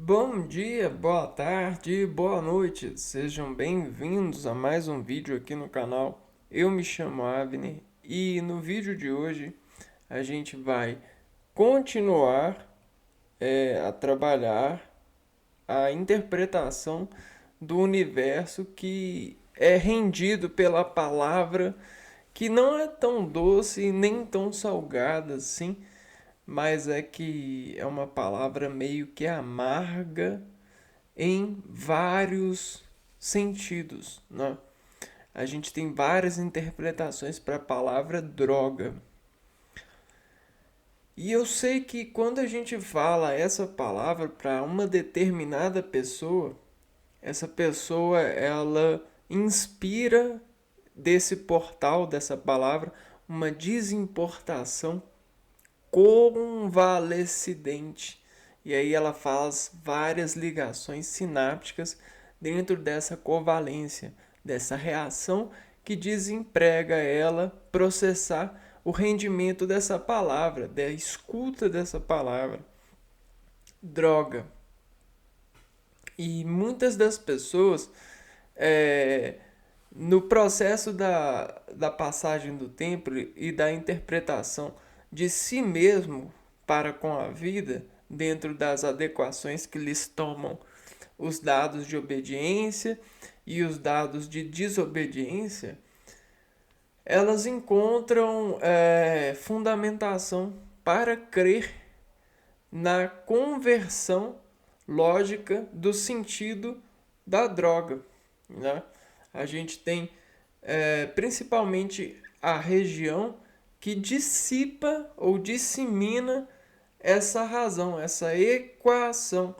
Bom dia, boa tarde, boa noite. Sejam bem-vindos a mais um vídeo aqui no canal. Eu me chamo Avner e no vídeo de hoje a gente vai continuar a trabalhar a interpretação do universo que é rendido pela palavra que não é tão doce e nem tão salgada assim, mas é que é uma palavra meio que amarga em vários sentidos, né? A gente tem várias interpretações para a palavra droga. E eu sei que quando a gente fala essa palavra para uma determinada pessoa, essa pessoa ela inspira desse portal dessa palavra uma desimportação convalescente. E aí ela faz várias ligações sinápticas dentro dessa covalência, dessa reação que desemprega ela processar o rendimento dessa palavra, da escuta dessa palavra. Droga. E muitas das pessoas, é, no processo da passagem do tempo e da interpretação de si mesmo para com a vida, dentro das adequações que lhes tomam os dados de obediência e os dados de desobediência, elas encontram fundamentação para crer na conversão lógica do sentido da droga, né? A gente tem principalmente a região que dissipa ou dissemina essa razão, essa equação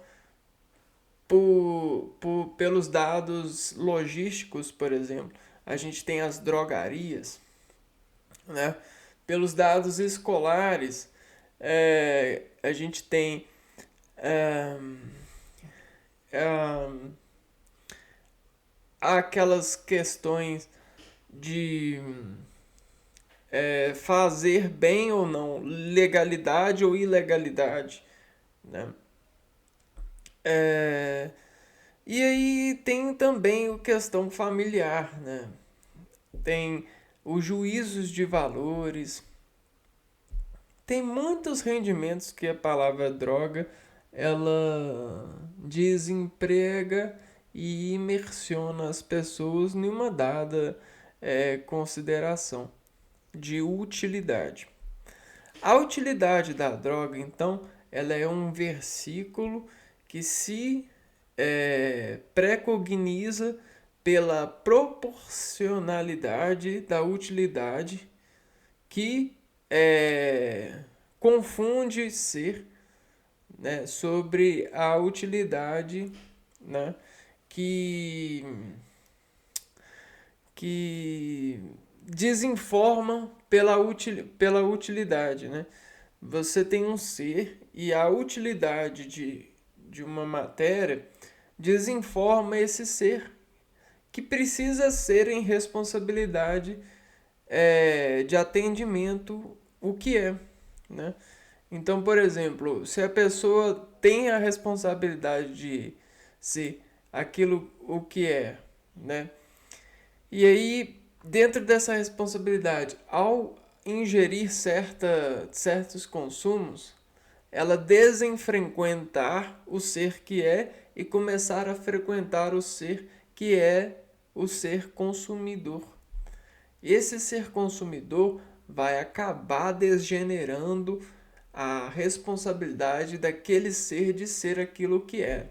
pelos dados logísticos, por exemplo. A gente tem as drogarias, né? Pelos dados escolares, a gente tem é, é, aquelas questões de fazer bem ou não, legalidade ou ilegalidade, né? É, e aí tem também a questão familiar, né? Tem os juízos de valores, tem muitos rendimentos que a palavra droga ela desemprega e imersiona as pessoas em uma dada consideração de utilidade. A utilidade da droga, então, ela é um versículo que se precogniza pela proporcionalidade da utilidade que confunde ser, né, sobre a utilidade, né, que, que desinforma pela utilidade, né? Você tem um ser e a utilidade de uma matéria desinforma esse ser que precisa ser em responsabilidade de atendimento o que é, né? Então, por exemplo, se a pessoa tem a responsabilidade de ser aquilo o que é, né? E aí, dentro dessa responsabilidade, ao ingerir certos consumos, ela desenfrequentar o ser que é e começar a frequentar o ser que é o ser consumidor. Esse ser consumidor vai acabar degenerando a responsabilidade daquele ser de ser aquilo que é,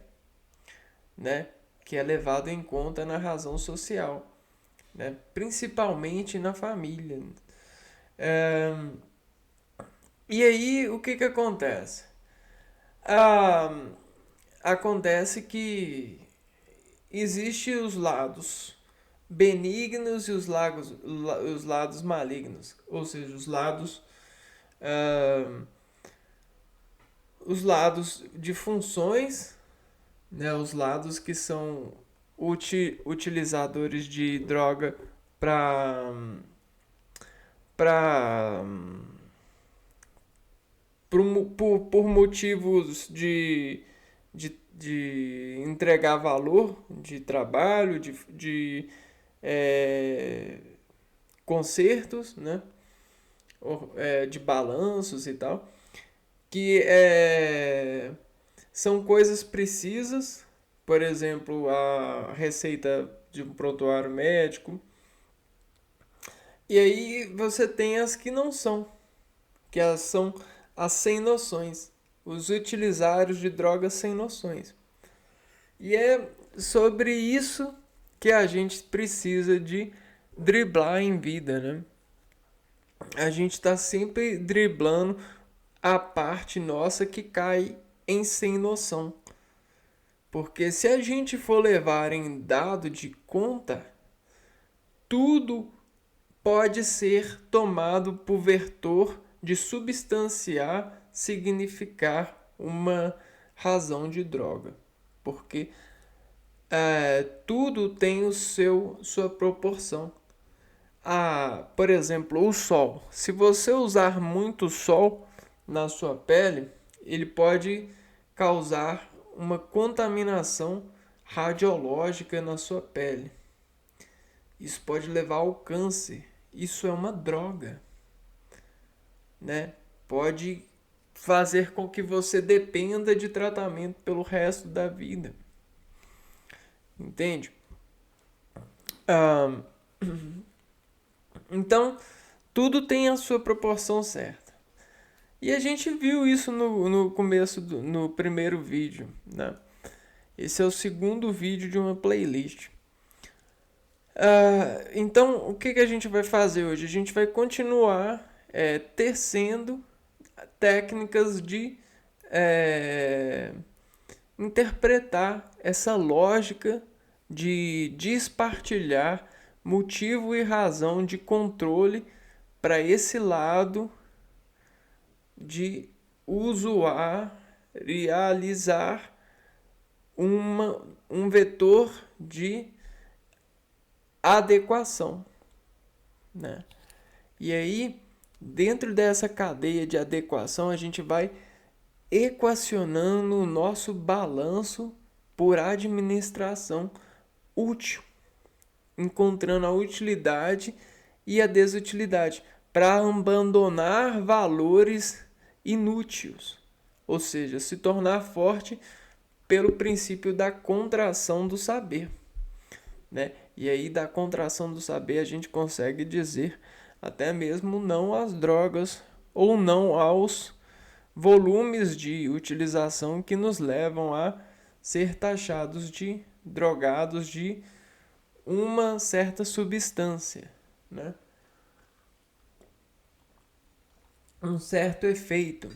né? Que é levado em conta na razão social, né? Principalmente na família. É... E aí, o que que acontece? Ah, acontece que existem os lados benignos e os lados malignos, ou seja, ah, os lados de funções, né, os lados que são utilizadores de droga para para por motivos de entregar valor de trabalho, de concertos, né? De balanços e tal, que são coisas precisas, por exemplo, a receita de um prontuário médico. E aí você tem as que não são, que elas são as sem noções, os utilizários de drogas sem noções. E é sobre isso que a gente precisa de driblar em vida, né? A gente está sempre driblando a parte nossa que cai em sem noção. Porque se a gente for levar em dado de conta, tudo pode ser tomado por vetor de substanciar, significar uma razão de droga. Porque tudo tem sua proporção. Por exemplo, o sol. Se você usar muito sol na sua pele, ele pode causar uma contaminação radiológica na sua pele. Isso pode levar ao câncer. Isso é uma droga, né? Pode fazer com que você dependa de tratamento pelo resto da vida. Entende? Então, tudo tem a sua proporção certa. E a gente viu isso no começo, no primeiro vídeo, né? Esse é o segundo vídeo de uma playlist. Então, o que a gente vai fazer hoje? A gente vai continuar tecendo técnicas de interpretar essa lógica de despartilhar motivo e razão de controle para esse lado de usuar, realizar um vetor de adequação, né? E aí, dentro dessa cadeia de adequação, a gente vai equacionando o nosso balanço por administração útil, encontrando a utilidade e a desutilidade, para abandonar valores inúteis, ou seja, se tornar forte pelo princípio da contração do saber, né? E aí da contração do saber a gente consegue dizer até mesmo não às drogas ou não aos volumes de utilização que nos levam a ser taxados de drogados de uma certa substância, né? Um certo efeito.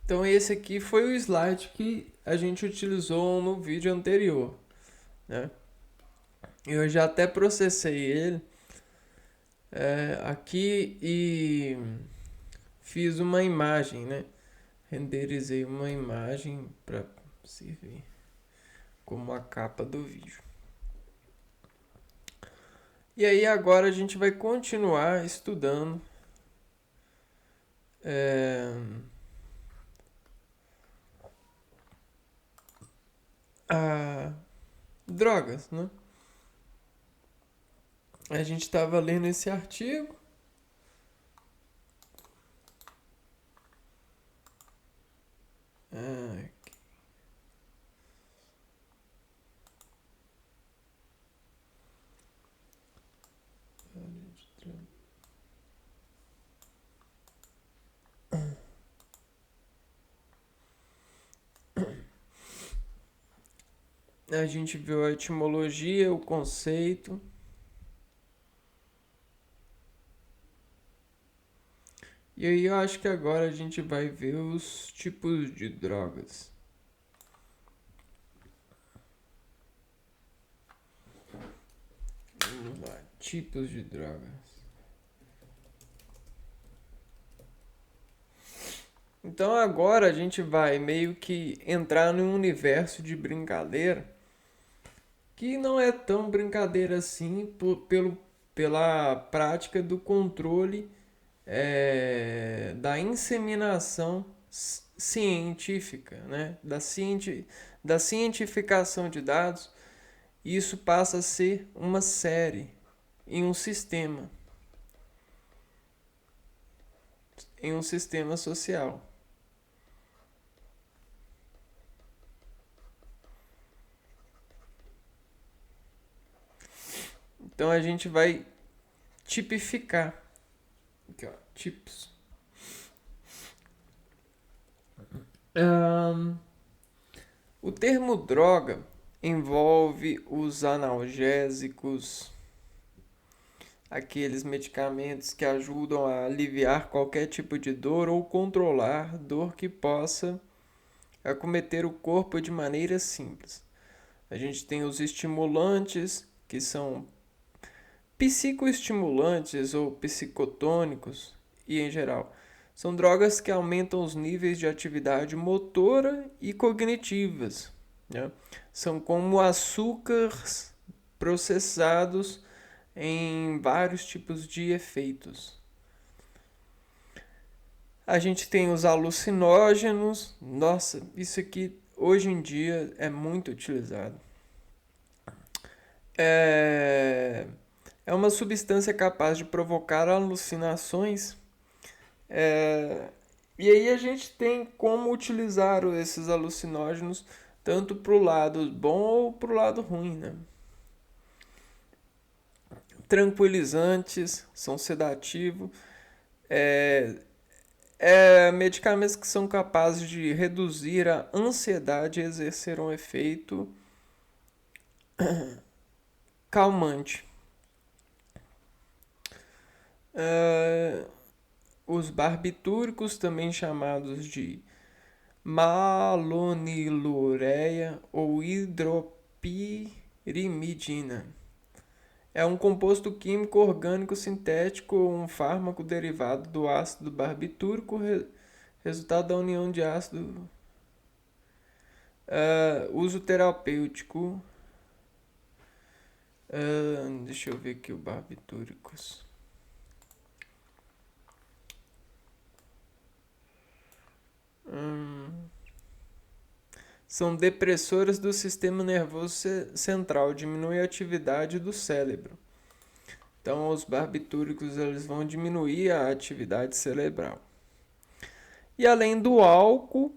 Então esse aqui foi o slide que a gente utilizou no vídeo anterior, né? Eu já até processei ele aqui e fiz uma imagem, né? Renderizei uma imagem para servir como a capa do vídeo. E aí agora a gente vai continuar estudando drogas, né? A gente estava lendo esse artigo. A gente viu a etimologia, o conceito. E aí eu acho que agora a gente vai ver os tipos de drogas. Vamos lá, tipos de drogas. Então agora a gente vai meio que entrar num universo de brincadeira que não é tão brincadeira assim pela prática do controle da inseminação científica, né? Da cientificação de dados. Isso passa a ser uma série em um sistema social. Então a gente vai tipificar. Aqui, ó, tipos. O termo droga envolve os analgésicos, aqueles medicamentos que ajudam a aliviar qualquer tipo de dor ou controlar dor que possa acometer o corpo de maneira simples. A gente tem os estimulantes, que são psicoestimulantes ou psicotônicos, e em geral são drogas que aumentam os níveis de atividade motora e cognitivas, né? São como açúcares processados em vários tipos de efeitos. A gente tem os alucinógenos. Nossa, isso aqui hoje em dia é muito utilizado. É uma substância capaz de provocar alucinações. E aí a gente tem como utilizar esses alucinógenos tanto para o lado bom ou para o lado ruim, né? Tranquilizantes, são sedativos, medicamentos que são capazes de reduzir a ansiedade e exercer um efeito calmante. Os barbitúricos, também chamados de malonilureia ou hidropirimidina. É um composto químico orgânico sintético ou um fármaco derivado do ácido barbitúrico, resultado da união de ácido. Uso terapêutico. Deixa eu ver aqui o barbitúricos. São depressoras do sistema nervoso central, diminui a atividade do cérebro. Então, os barbitúricos eles vão diminuir a atividade cerebral. E além do álcool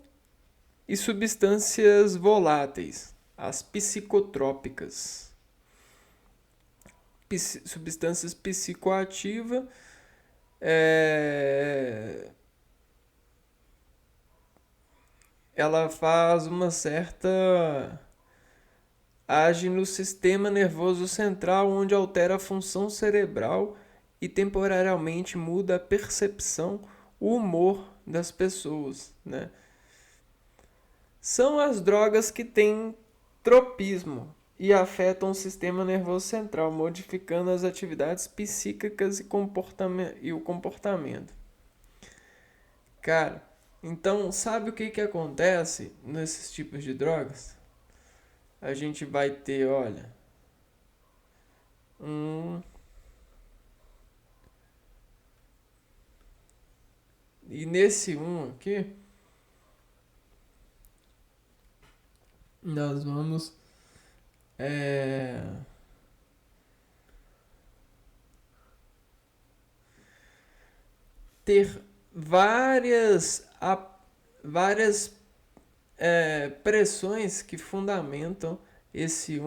e substâncias voláteis, as psicotrópicas. Substâncias psicoativas, ela faz uma certa... age no sistema nervoso central, onde altera a função cerebral e temporariamente muda a percepção, o humor das pessoas, né? São as drogas que têm tropismo e afetam o sistema nervoso central, modificando as atividades psíquicas e o comportamento. Cara, então sabe o que acontece nesses tipos de drogas? A gente vai ter, olha, e nesse aqui, nós vamos ter várias pressões que fundamentam esse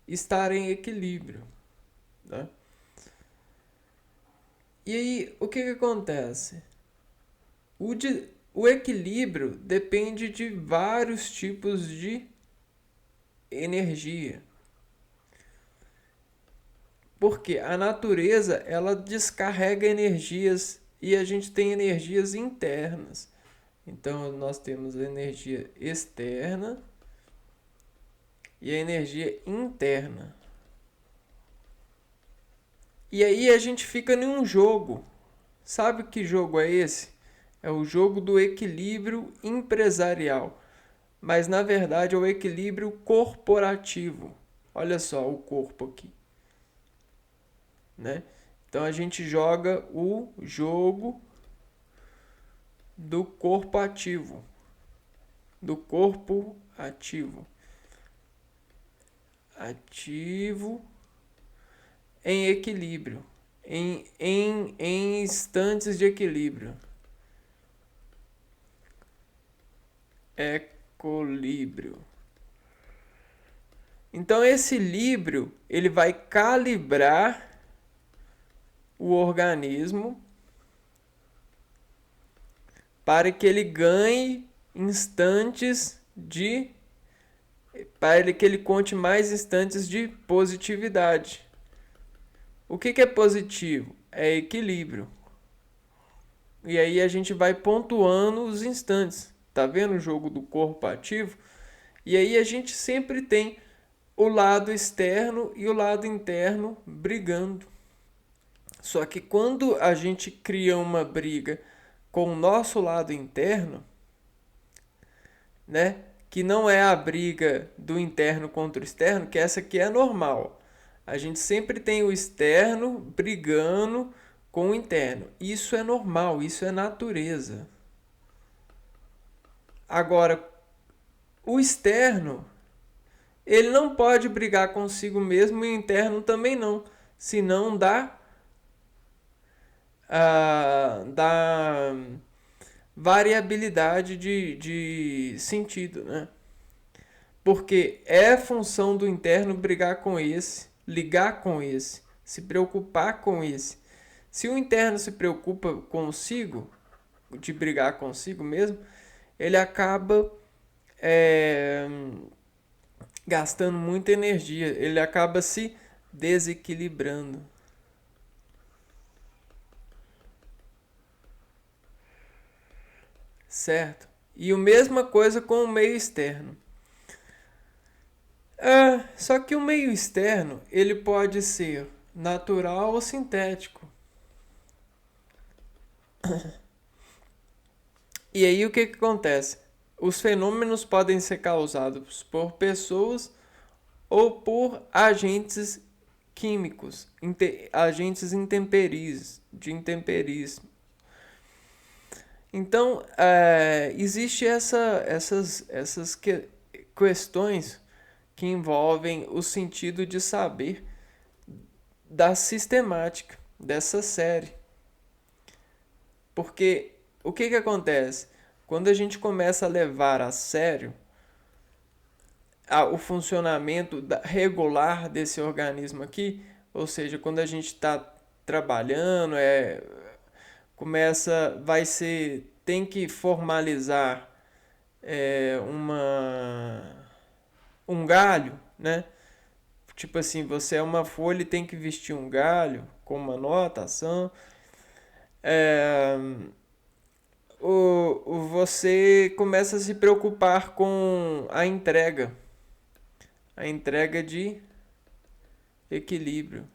estar em equilíbrio, né? E aí, o que acontece? O equilíbrio depende de vários tipos de energia. Porque a natureza, ela descarrega energias e a gente tem energias internas. Então, nós temos a energia externa e a energia interna. E aí a gente fica em um jogo. Sabe que jogo é esse? É o jogo do equilíbrio empresarial. Mas na verdade é o equilíbrio corporativo. Olha só o corpo aqui, né? Então a gente joga o jogo do corpo ativo, do corpo ativo, ativo em equilíbrio, em instantes de equilíbrio, equilíbrio. Então esse líbrio, ele vai calibrar o organismo para que ele ganhe instantes de para que ele conte mais instantes de positividade. O que é positivo? É equilíbrio. E aí a gente vai pontuando os instantes. Tá vendo o jogo do corpo ativo? E aí a gente sempre tem o lado externo e o lado interno brigando. Só que quando a gente cria uma briga com o nosso lado interno, né? Que não é a briga do interno contra o externo, que essa aqui é normal. A gente sempre tem o externo brigando com o interno. Isso é normal, isso é natureza. Agora, o externo, ele não pode brigar consigo mesmo e o interno também não. Senão dá variabilidade de sentido, né? Porque é função do interno brigar com esse, ligar com esse, se preocupar com esse. Se o interno se preocupa consigo, de brigar consigo mesmo, ele acaba é, gastando muita energia, ele acaba se desequilibrando. Certo? E a mesma coisa com o meio externo. Só que o meio externo ele pode ser natural ou sintético. E aí o que acontece? Os fenômenos podem ser causados por pessoas ou por agentes químicos, agentes de intemperies. Então, existe essas questões que envolvem o sentido de saber da sistemática dessa série. Porque o que acontece? Quando a gente começa a levar a sério o funcionamento regular desse organismo aqui, ou seja, quando a gente está trabalhando, tem que formalizar um galho, né? Tipo assim, você é uma folha e tem que vestir um galho com uma notação. É, você começa a se preocupar com a entrega de equilíbrio,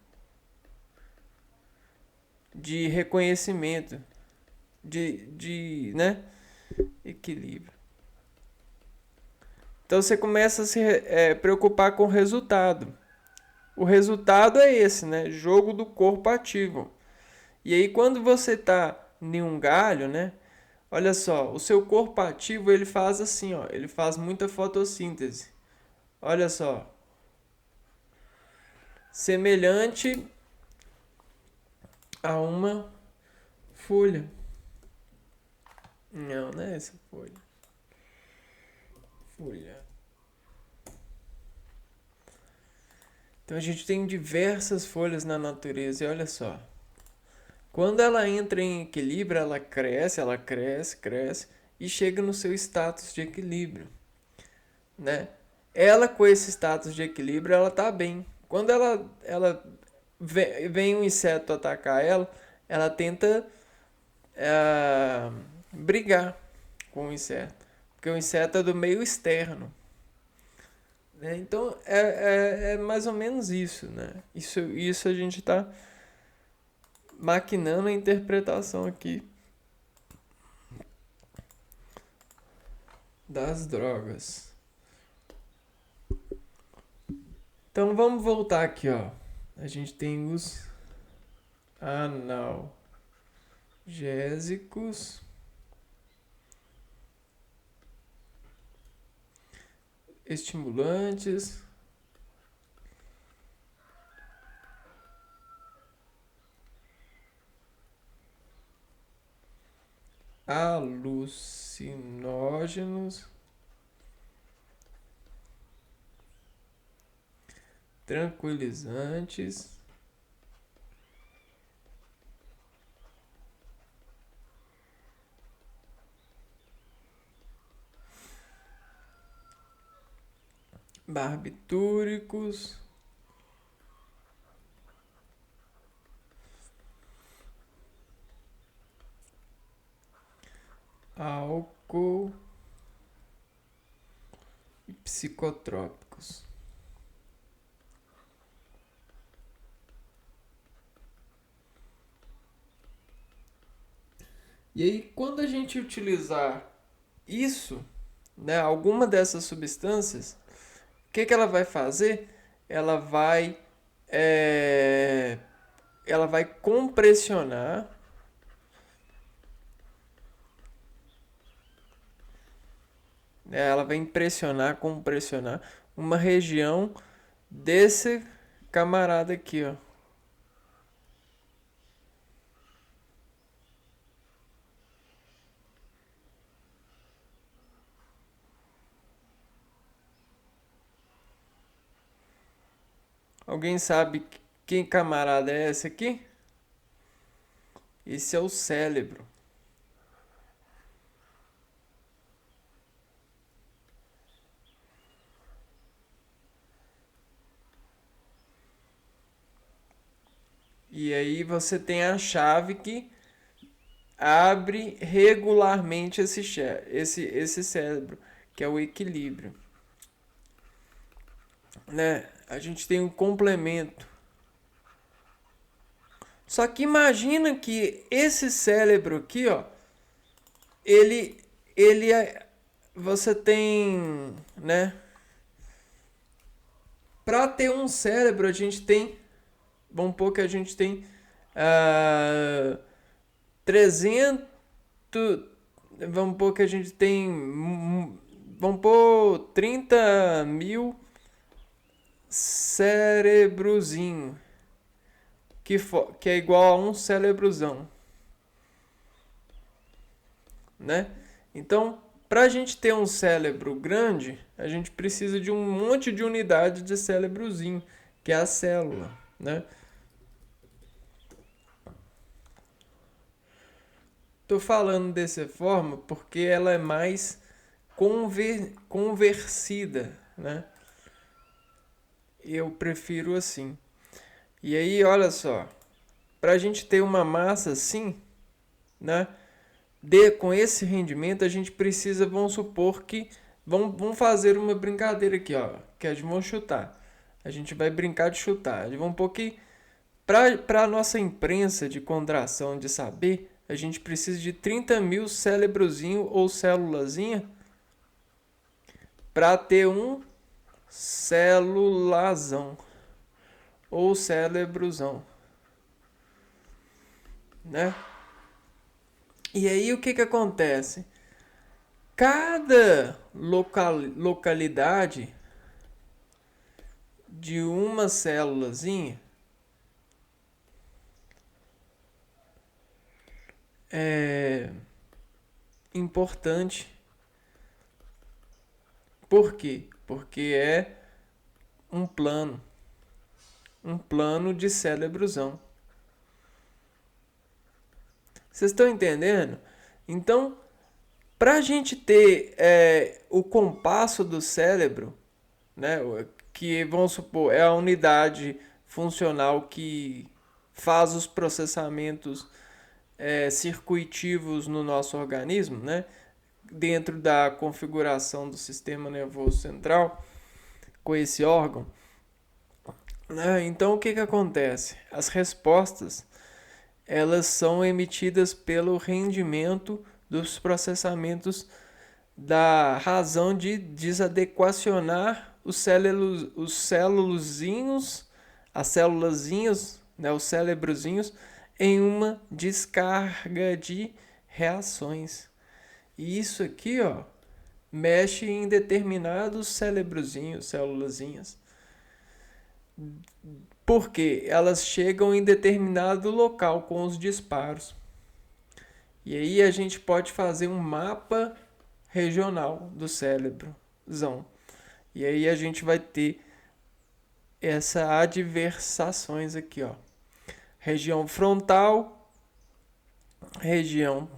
de reconhecimento, né? Equilíbrio. Então você começa a se preocupar com o resultado. O resultado é esse, né? Jogo do corpo ativo. E aí quando você tá em um galho, né? Olha só, o seu corpo ativo ele faz assim, ó, ele faz muita fotossíntese. Olha só, semelhante a uma folha. Não é essa folha. Folha. Então a gente tem diversas folhas na natureza e olha só. Quando ela entra em equilíbrio, ela cresce, cresce e chega no seu status de equilíbrio, né? Ela com esse status de equilíbrio, ela tá bem. Quando ela vem um inseto atacar ela tenta brigar com o inseto, porque o inseto é do meio externo, né? Então é mais ou menos isso, né? Isso a gente está maquinando a interpretação aqui das drogas. Então vamos voltar aqui, ó. A gente tem os analgésicos, estimulantes, alucinógenos, tranquilizantes, barbitúricos, álcool e psicotrópicos. E aí, quando a gente utilizar isso, né, alguma dessas substâncias, o que ela vai fazer? Ela vai, é, ela vai compressionar, né, ela vai compressionar uma região desse camarada aqui, ó. Alguém sabe quem camarada é esse aqui? Esse é o cérebro. E aí você tem a chave que abre regularmente esse cérebro, que é o equilíbrio. Né? A gente tem um complemento. Só que imagina que esse cérebro aqui, ó, ele você tem, né? Para ter um cérebro, a gente tem, vamos pôr que a gente tem 300, vamos pôr que a gente tem, vamos pôr 30 mil cérebrozinho, que é igual a um cérebrozão, né? Então, para a gente ter um cérebro grande, a gente precisa de um monte de unidade de cérebrozinho, que é a célula, né? Tô falando dessa forma porque ela é mais conversida, né? Eu prefiro assim. E aí, olha só, para a gente ter uma massa assim, né? Com esse rendimento, a gente precisa, vamos supor que, vamos fazer uma brincadeira aqui, ó, que é de vamos chutar. A gente vai brincar de chutar. Vamos supor que, para a nossa imprensa de contração de saber, a gente precisa de 30 mil cérebrozinho ou célulazinha para ter um celulazão ou cérebrozão, né? E aí o que que acontece? Cada localidade de uma célulazinha é importante. Por quê? Porque é um plano de cérebrozão. Vocês estão entendendo? Então, para a gente ter o compasso do cérebro, né, que vamos supor é a unidade funcional que faz os processamentos circuitivos no nosso organismo, né, dentro da configuração do sistema nervoso central com esse órgão. Né? Então, o que que acontece? As respostas elas são emitidas pelo rendimento dos processamentos da razão de desadequacionar os célulozinhos, as célulazinhas, né, os cérebrozinhos, em uma descarga de reações. E isso aqui, ó, mexe em determinados cérebrozinhos, célulazinhas. Porque elas chegam em determinado local com os disparos. E aí a gente pode fazer um mapa regional do cérebrozão. E aí a gente vai ter essas adversações aqui, ó. Região frontal, região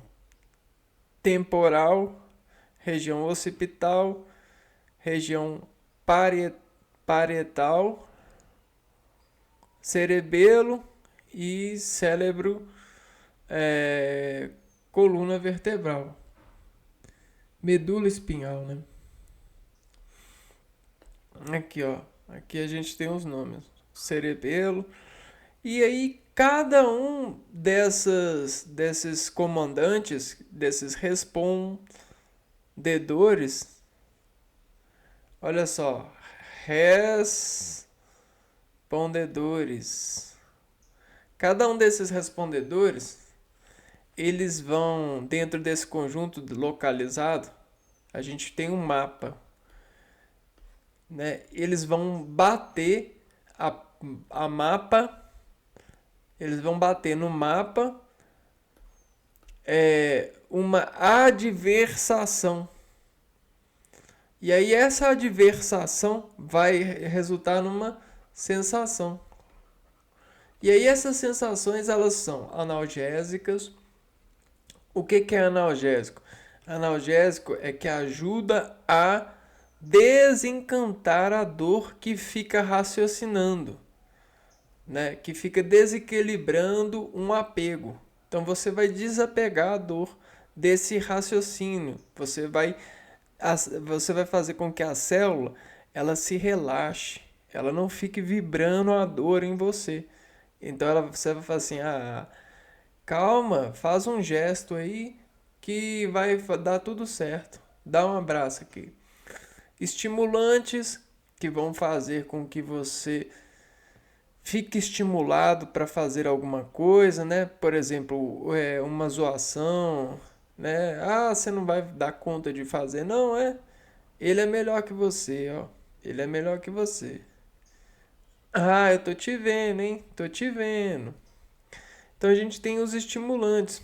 temporal, região occipital, região parietal, cerebelo e cérebro, coluna vertebral, medula espinhal, né? Aqui, ó, aqui a gente tem os nomes, cerebelo, e aí cada um desses comandantes, desses respondedores, olha só, respondedores. Cada um desses respondedores, eles vão, dentro desse conjunto localizado, a gente tem um mapa, né? Eles vão bater a mapa, eles vão bater no mapa uma adversação. E aí essa adversação vai resultar numa sensação. E aí essas sensações, elas são analgésicas. O que é analgésico? Analgésico é que ajuda a desencantar a dor que fica raciocinando, né? Que fica desequilibrando um apego. Então você vai desapegar a dor desse raciocínio. Você vai fazer com que a célula ela se relaxe, ela não fique vibrando a dor em você. Então você vai falar assim, calma, faz um gesto aí que vai dar tudo certo. Dá um abraço aqui. Estimulantes que vão fazer com que você fique estimulado para fazer alguma coisa, né? Por exemplo, uma zoação, né? Você não vai dar conta de fazer. Não, ele é melhor que você, ó. Ele é melhor que você. Eu tô te vendo, hein? Tô te vendo. Então a gente tem os estimulantes.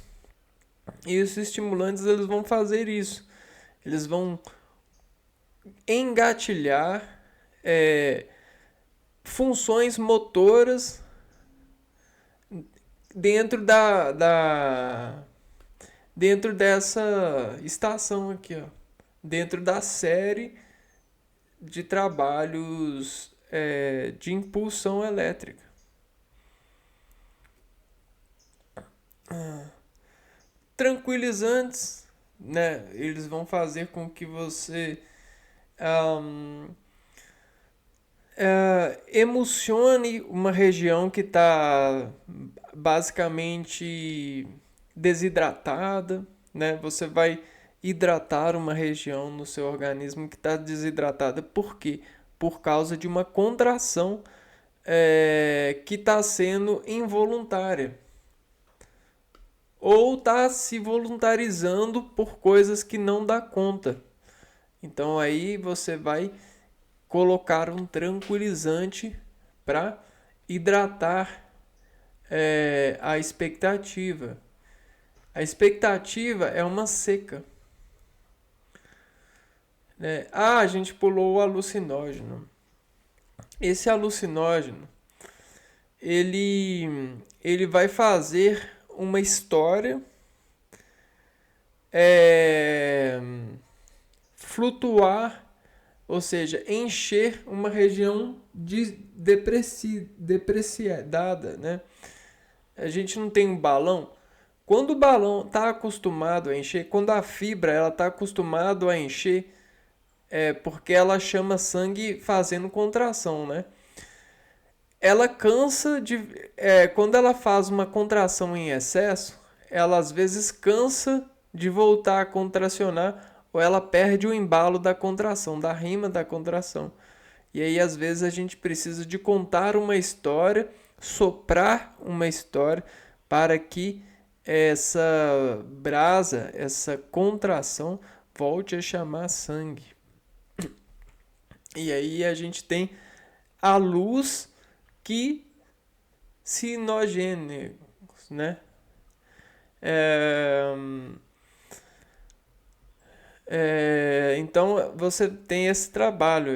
E os estimulantes, eles vão fazer isso. Eles vão engatilhar funções motoras dentro dentro dessa estação aqui, ó. Dentro da série de trabalhos de impulsão elétrica. Tranquilizantes, né? Eles vão fazer com que você emocione uma região que está basicamente desidratada, né? Você vai hidratar uma região no seu organismo que está desidratada. Por quê? Por causa de uma contração que está sendo involuntária. Ou está se voluntarizando por coisas que não dá conta. Então aí você vai colocar um tranquilizante para hidratar a expectativa. A expectativa é uma seca. A gente pulou o alucinógeno. Esse alucinógeno, ele vai fazer uma história flutuar, ou seja, encher uma região depreciada, né? A gente não tem um balão. Quando o balão está acostumado a encher, quando a fibra ela está acostumada a encher, porque ela chama sangue fazendo contração, né? Ela cansa de... quando ela faz uma contração em excesso, ela às vezes cansa de voltar a contracionar, ou ela perde o embalo da contração, da rima da contração. E aí, às vezes, a gente precisa de contar uma história, soprar uma história, para que essa brasa, essa contração, volte a chamar sangue. E aí a gente tem a luz que sinogênicos, né? É, então você tem esse trabalho,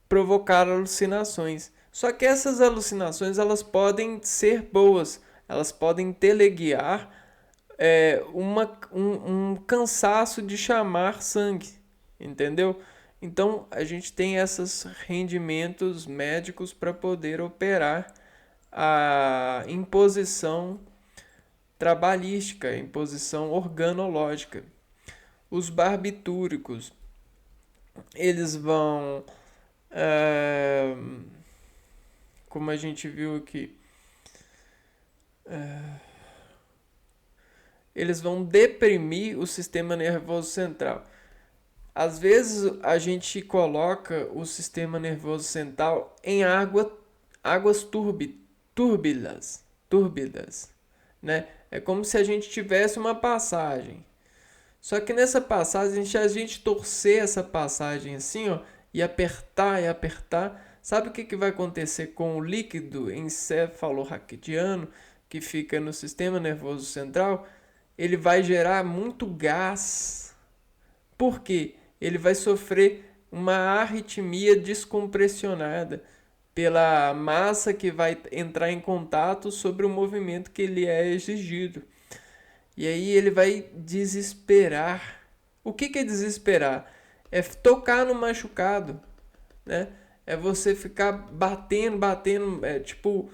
provocar alucinações. Só que essas alucinações elas podem ser boas, elas podem teleguiar um cansaço de chamar sangue, entendeu? Então a gente tem esses rendimentos médicos para poder operar a imposição trabalhística, a imposição organológica. Os barbitúricos, eles vão, é, como a gente viu aqui, eles vão deprimir o sistema nervoso central. Às vezes a gente coloca o sistema nervoso central em águas túrbidas, né? É como se a gente tivesse uma passagem. Só que nessa passagem, se a gente torcer essa passagem assim, ó, e apertar, sabe o que vai acontecer com o líquido encefalorraquidiano que fica no sistema nervoso central? Ele vai gerar muito gás. Por quê? Ele vai sofrer uma arritmia descompressionada pela massa que vai entrar em contato sobre o movimento que ele é exigido. E aí ele vai desesperar. O que é desesperar? É tocar no machucado, né? É você ficar batendo, tipo...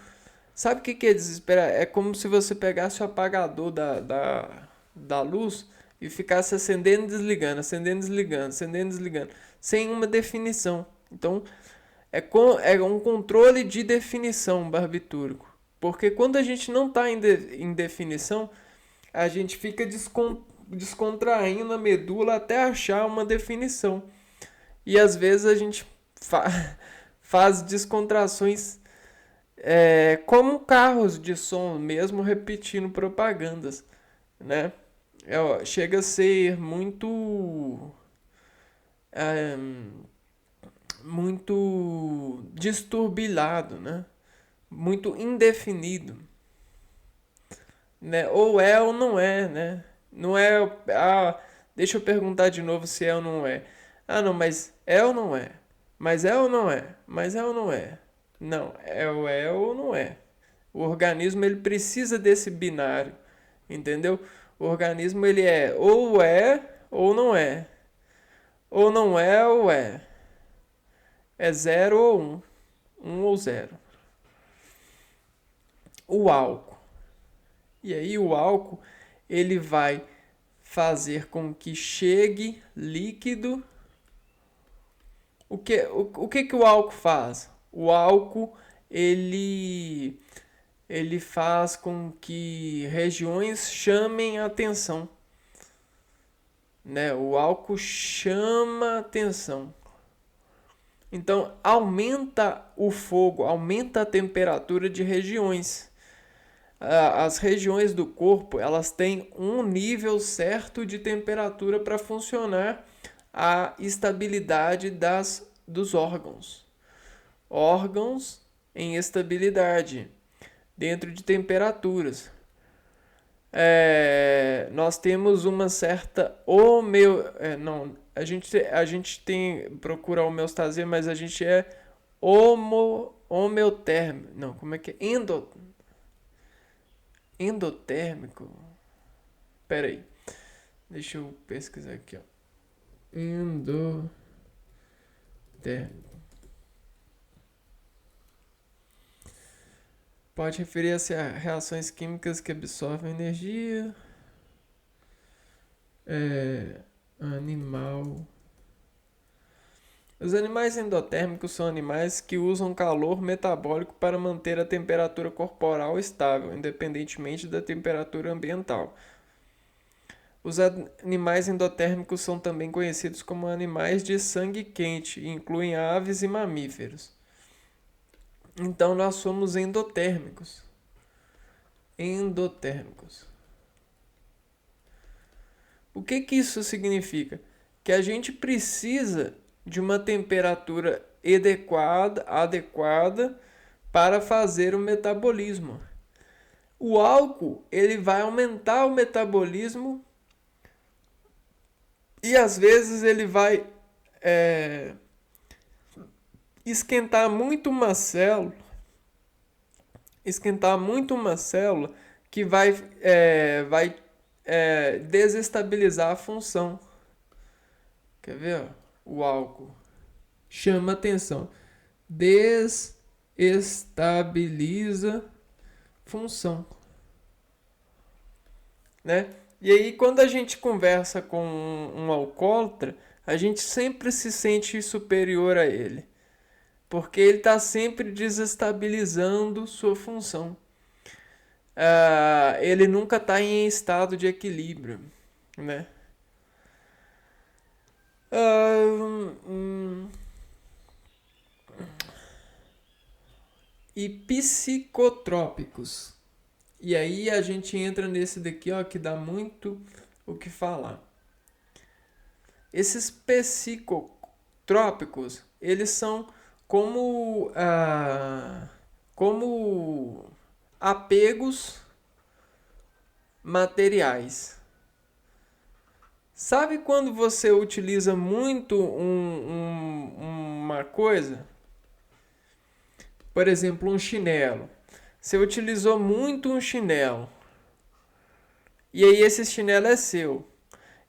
Sabe o que é desesperar? É como se você pegasse o apagador da luz e ficasse acendendo, desligando, sem uma definição. Então, é um controle de definição barbitúrico. Porque quando a gente não está em definição, a gente fica descontraindo a medula até achar uma definição. E às vezes a gente faz descontrações como carros de som, mesmo repetindo propagandas, né? Chega a ser é, muito disturbilado, né? Muito indefinido, né? Ou é ou não é, né? Não é, deixa eu perguntar de novo se é ou não é. Ah, não, mas é ou não é? Mas é ou não é? Mas é ou não é? Não, é ou não é. O organismo ele precisa desse binário, entendeu? O organismo ele é ou não é. Ou não é ou é. É zero ou um ou zero. O álcool. E aí o álcool ele vai fazer com que chegue líquido. O que o álcool faz? O álcool ele faz com que regiões chamem a atenção, né? O álcool chama a atenção. Então aumenta o fogo, aumenta a temperatura de regiões. As regiões do corpo elas têm um nível certo de temperatura para funcionar a estabilidade dos órgãos. Órgãos em estabilidade dentro de temperaturas. Nós temos uma certa não, a gente tem procura homeostasia, mas a gente é homeotérmico. Não, como é que é? Endotérmico. Pera aí. Deixa eu pesquisar aqui, ó. Endotérmico. Pode referir-se a reações químicas que absorvem energia. Animal. Os animais endotérmicos são animais que usam calor metabólico para manter a temperatura corporal estável, independentemente da temperatura ambiental. Os animais endotérmicos são também conhecidos como animais de sangue quente e incluem aves e mamíferos. Então nós somos endotérmicos. Endotérmicos. O que que isso significa? Que a gente precisa de uma temperatura adequada para fazer o metabolismo. O álcool, ele vai aumentar o metabolismo e às vezes ele vai esquentar muito uma célula, que vai desestabilizar a função. Quer ver? Ó? O álcool chama atenção. Desestabiliza função, né? E aí quando a gente conversa com um alcoólatra, a gente sempre se sente superior a ele, porque ele está sempre desestabilizando sua função. Ele nunca está em estado de equilíbrio, né? E psicotrópicos. E aí a gente entra nesse daqui, ó, que dá muito o que falar. Esses psicotrópicos, eles são como apegos materiais. Sabe quando você utiliza muito uma coisa? Por exemplo, um chinelo. Você utilizou muito um chinelo. E aí esse chinelo é seu.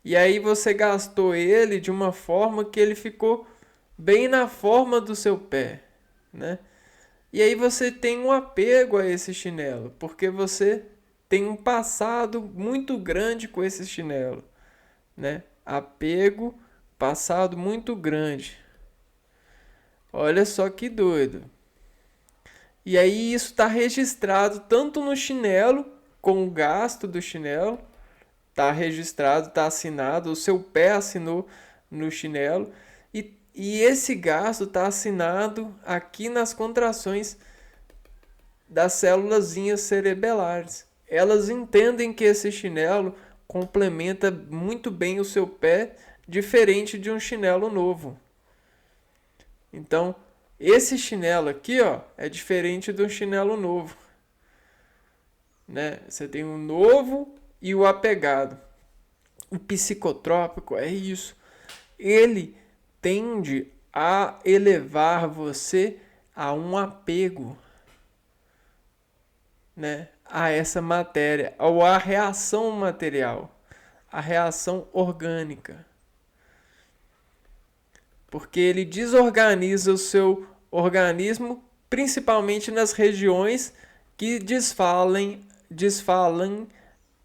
E aí você gastou ele de uma forma que ele ficou bem na forma do seu pé, né? E aí você tem um apego a esse chinelo, porque você tem um passado muito grande com esse chinelo, né? Apego, passado muito grande. Olha só que doido. E aí isso está registrado tanto no chinelo, com o gasto do chinelo, está registrado, está assinado, o seu pé assinou no chinelo, e esse gasto está assinado aqui nas contrações das célulazinhas cerebelares. Elas entendem que esse chinelo complementa muito bem o seu pé, diferente de um chinelo novo. Então, esse chinelo aqui, ó, é diferente do chinelo novo, né? Você tem o novo e o apegado. O psicotrópico é isso. Ele tende a elevar você a um apego, né? A essa matéria, ou a reação material, a reação orgânica. Porque ele desorganiza o seu organismo, principalmente nas regiões que desfalam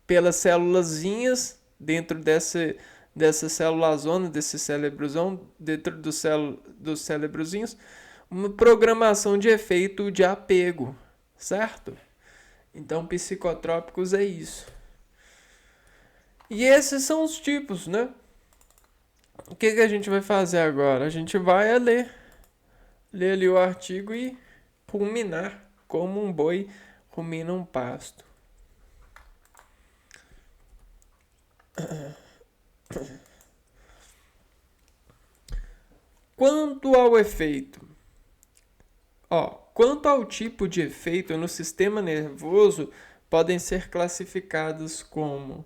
pelas célulazinhas dentro dessa célula-zona, desse cérebrozão, dentro dos cérebrozinhos, uma programação de efeito de apego, certo? Então, psicotrópicos é isso. E esses são os tipos, né? O que a gente vai fazer agora? A gente vai ler ali o artigo e ruminar como um boi rumina um pasto. Quanto ao efeito, quanto ao tipo de efeito no sistema nervoso, podem ser classificados como...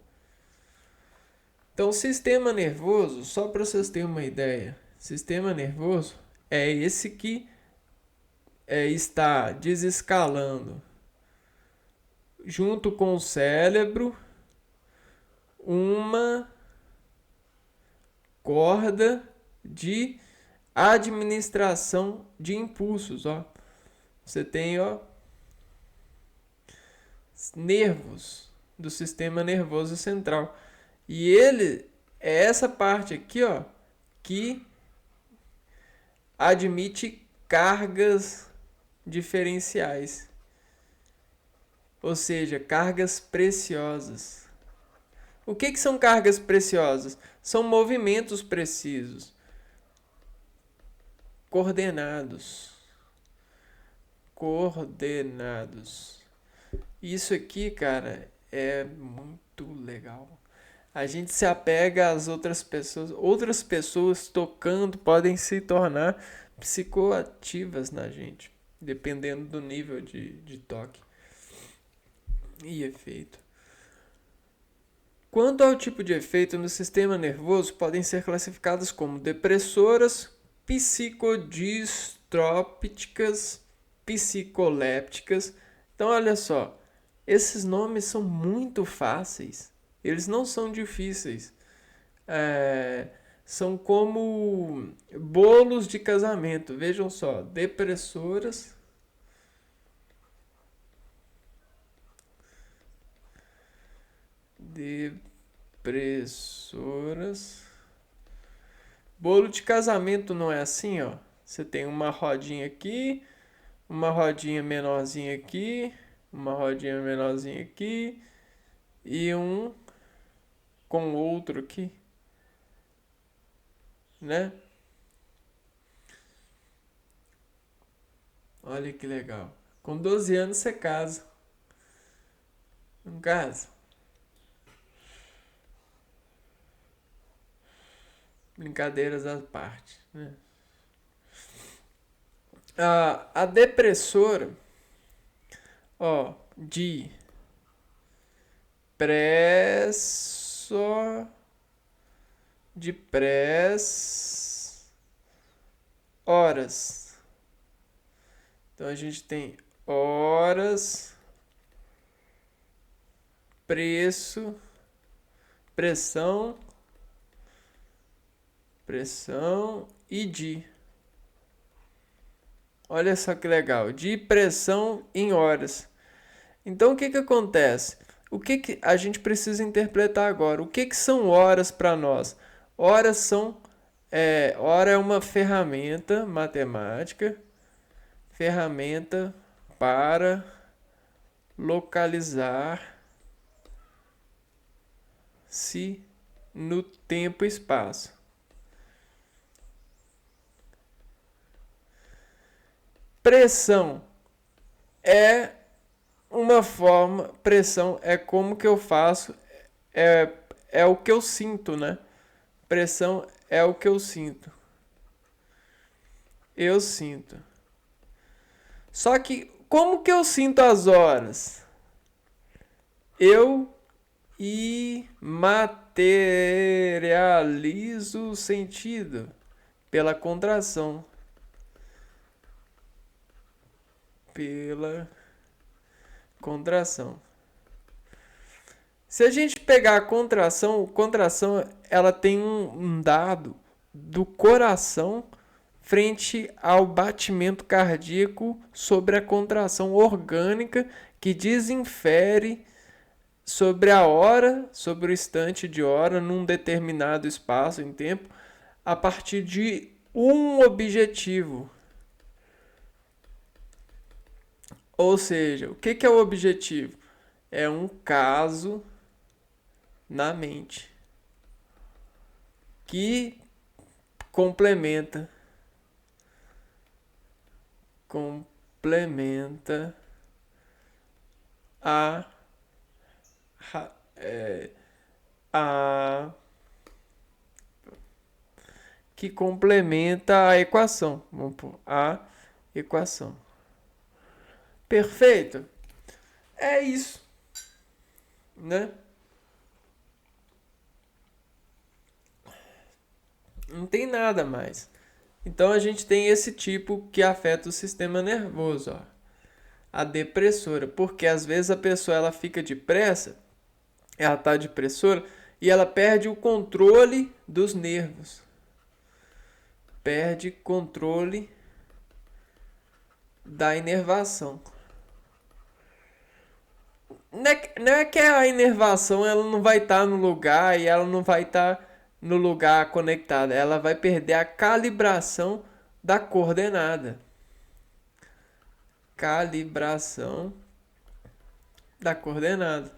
Então, o sistema nervoso, só para vocês terem uma ideia, sistema nervoso é esse que está desescalando, junto com o cérebro, uma corda de administração de impulsos, ó. Você tem, nervos do sistema nervoso central. E ele é essa parte aqui, ó, que admite cargas diferenciais. Ou seja, cargas preciosas. O que são cargas preciosas? São movimentos precisos, coordenados. Coordenados. Isso aqui, cara, é muito legal. A gente se apega às outras pessoas tocando podem se tornar psicoativas na gente, dependendo do nível de toque e efeito. Quanto ao tipo de efeito no sistema nervoso, podem ser classificadas como depressoras, psicodistrópicas, psicolépticas. Então, olha só, esses nomes são muito fáceis, eles não são difíceis. São como bolos de casamento. Vejam só, depressoras, depressoras. Bolo de casamento não é assim, ó. Você tem uma rodinha aqui, uma rodinha menorzinha aqui, uma rodinha menorzinha aqui e um com outro aqui, né? Olha que legal. Com 12 anos você casa. Não casa? Brincadeiras à parte, né? A depressora, ó, de presso, de press, horas. Então a gente tem horas, preço, pressão, e de. Olha só que legal, de pressão em horas. Então o que acontece? O que a gente precisa interpretar agora? O que são horas para nós? Horas são hora é uma ferramenta matemática, ferramenta para localizar-se no tempo e espaço. Pressão é uma forma, pressão é como que eu faço, é o que eu sinto, né? Pressão é o que eu sinto. Eu sinto. Só que como que eu sinto as horas? Eu materializo o sentido pela contração. Pela contração. Se a gente pegar a contração ela tem um dado do coração frente ao batimento cardíaco sobre a contração orgânica que desinfere sobre a hora, sobre o instante de hora, num determinado espaço em tempo, a partir de um objetivo. Ou seja, o que é o objetivo? É um caso na mente que complementa a a que complementa a equação. Vamos pôr a equação. Perfeito? É isso, né? Não tem nada mais. Então a gente tem esse tipo que afeta o sistema nervoso, ó. A depressora, porque às vezes a pessoa ela fica depressa, ela tá depressora e ela perde o controle dos nervos. Perde controle da inervação. Não é que a inervação ela não vai estar no lugar e ela não vai estar no lugar conectada. Ela vai perder a calibração da coordenada. Calibração da coordenada,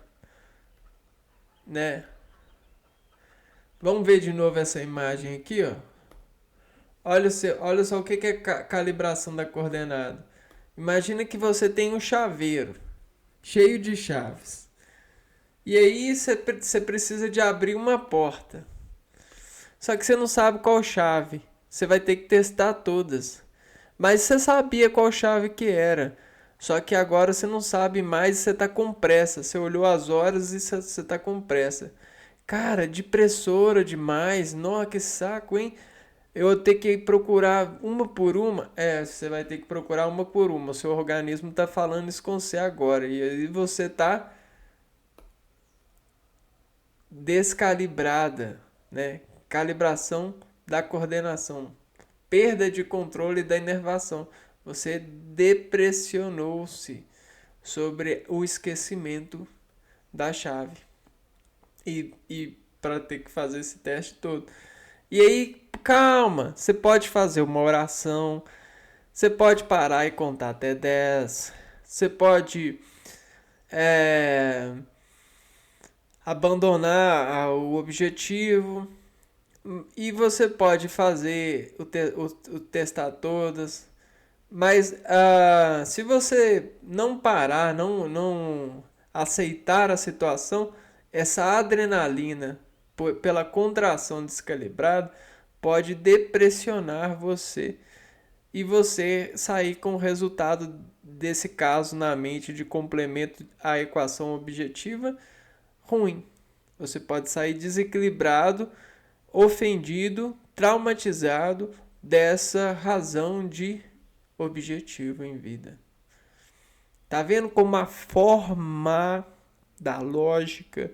né? Vamos ver de novo essa imagem aqui, ó. Olha só o que é calibração da coordenada. Imagina que você tem um chaveiro cheio de chaves. E aí você precisa de abrir uma porta. Só que você não sabe qual chave. Você vai ter que testar todas. Mas você sabia qual chave que era. Só que agora você não sabe mais e você tá com pressa. Você olhou as horas e você tá com pressa. Cara, depressora demais. Nossa, que saco, hein? Eu vou ter que procurar uma por uma. É, você vai ter que procurar uma por uma. O seu organismo tá falando isso com você agora. E aí você tá descalibrada, né? Calibração da coordenação, perda de controle da inervação. Você depressionou-se sobre o esquecimento da chave e para ter que fazer esse teste todo. E aí, calma, você pode fazer uma oração, você pode parar e contar até 10, você pode é, abandonar o objetivo, e você pode fazer o testar todas, mas se você não parar, não aceitar a situação, essa adrenalina pela contração descalibrada pode depressionar você e você sair com o resultado desse caso na mente de complemento à equação objetiva ruim. Você pode sair desequilibrado, ofendido, traumatizado dessa razão de objetivo em vida. Tá vendo como a forma da lógica